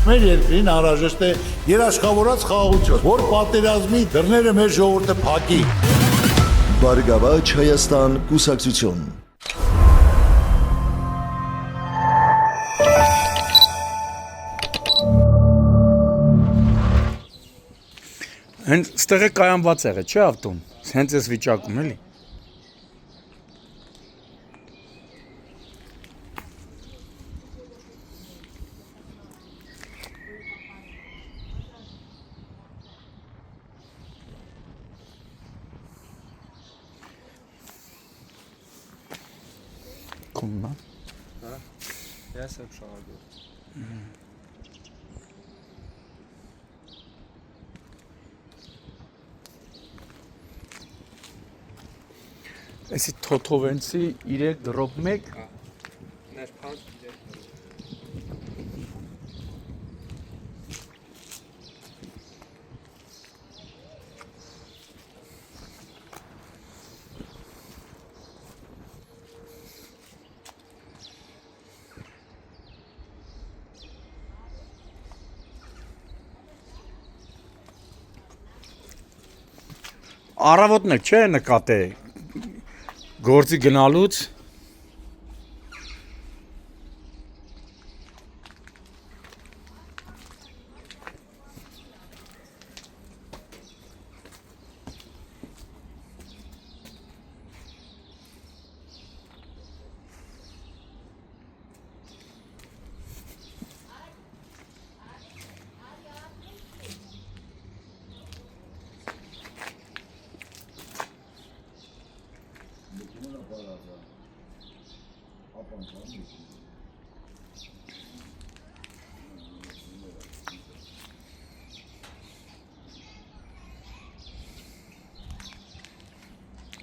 Մեր երկրին անհրաժեշտ է երաշխավորած խաղաղություն, որ պատերազմի դռները մեր ժողովուրդը փակի։ Բարգավաճ Հայաստան կուսակցություն։ Հենց ստեղ է կայանված եղել, չէ՞ ավտոն։ Հենց էս վիճակում էլի։ Կոմնա։ Հա։ Ես եմ շահագոր։ Էսի թոթովենցի 3.1 Ներփակ Առավոտն է, չէ՞ նկատե։ Գործի գնալուց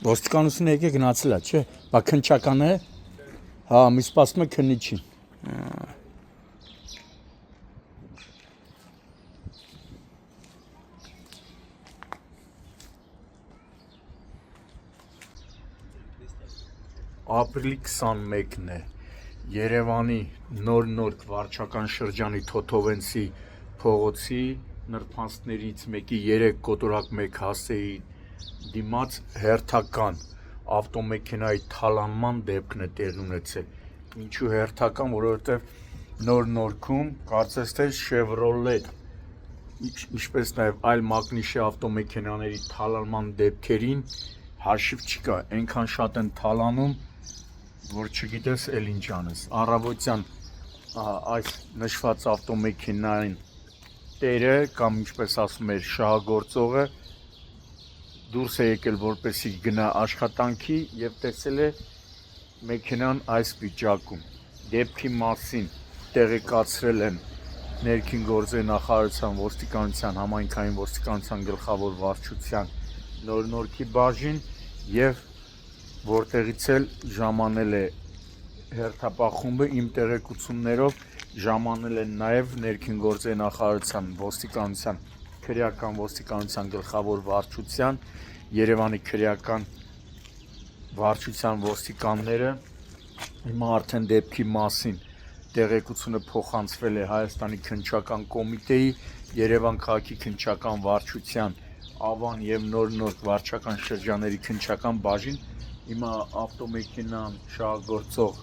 ոստիկանությունը եկե գնացել է, չէ՞։ Բա քնչական է։ Հա, մի սպասում է քննիչին։ Ապրիլի 21-ն է։ Երևանի նոր վարչական շրջանի Թոթովենցի փողոցի նրբանցքներից մեկի 3 կոտորակ 1 հասեի դիմաց հերթական ավտոմեքենայի թալանման դեպքն է տեղի ունեցել։ Ինչու հերթական, որովհետև նորքում կարծես թե Chevrolet, ինչպես նաև այլ մակնիշի ավտոմեքենաների թալանման դեպքերին հաշիվ չկա, այնքան շատ են թալանում, որ չգիտես էլ ինչ անես։ Առավոտյան այս նշված ավտոմեքենային տերը կամ ինչպես ասում էր շահագործողը դուրս է եկել որպեսի գնա աշխատանքի եւ տեսել է մեքենան այս վիճակում։ Դեպքի մասին տեղեկացրել են ներքին գործերի նախարարության ոստիկանության համայնքային ոստիկանության գլխավոր վարչության նորքի բաժին եւ որտեղից էլ ժամանել է հերթապահ խումբը իմ տեղեկություններով ժամանել են նաեւ ներքին գործերի նախարարության ոստիկանության քրեական ոստիկանության գլխավոր վարչության Երևանի քրեական վարչության ոստիկանները հիմա արդեն դեպքի մասին տեղեկությունը փոխանցվել է Հայաստանի քննչական կոմիտեի Երևան քաղաքի քննչական վարչության Ավան եւ նոր վարչական շրջանների քննչական բաժին հիմա ավտոմեքենան շահագործող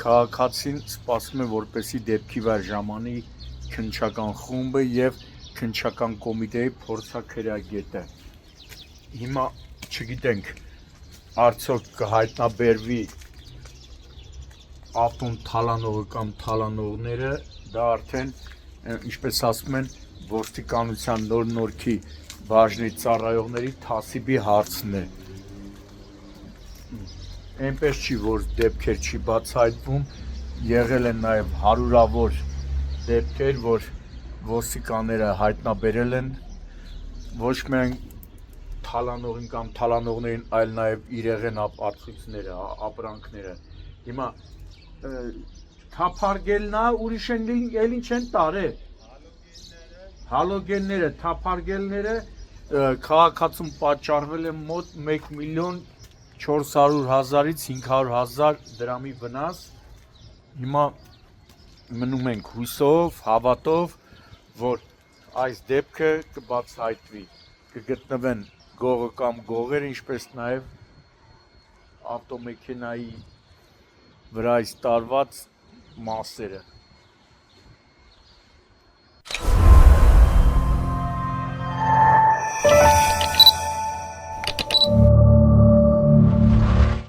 քաղաքացին սպասում է որպեսի դեպքի վայր ժամանի քննչական խումբը եւ քննչական կոմիտեի փորձաքրեագետը։ Հիմա չգիտենք արդյոք կհայտնաբերվի ավտոն թալանողը կամ թալանողները, դա արդեն ինչպես ասում են ոստիկանության նորքի բաժնի ծառայողների թասիբի հարցն է։ Այնպես չի, որ դեպքեր չի բացահայտվում, եղել են նաև հարյուրավոր դեպքեր, որ ոստիկանները հայտնաբերել են ոչ միայն թալանողին կամ թալանողներին, այլ նաև իրեղեն ապացույցները, ապրանքները։ Հիմա թափարգելնա ուրիշ են էլ ինչ են տարել։ Հալոգենները, թափարգելները քաղաքացուն պատճառվել է մոտ 1 միլիոն 400,000-ից 500,000 դրամի վնաս։ Հիմա մնում ենք հույսով, հավատով, որ այս դեպքը կբացահայտվի, կգտնվեն գողը կամ գողերը, ինչպես նաև ավտոմեքենայի վրայից տարված մասերը։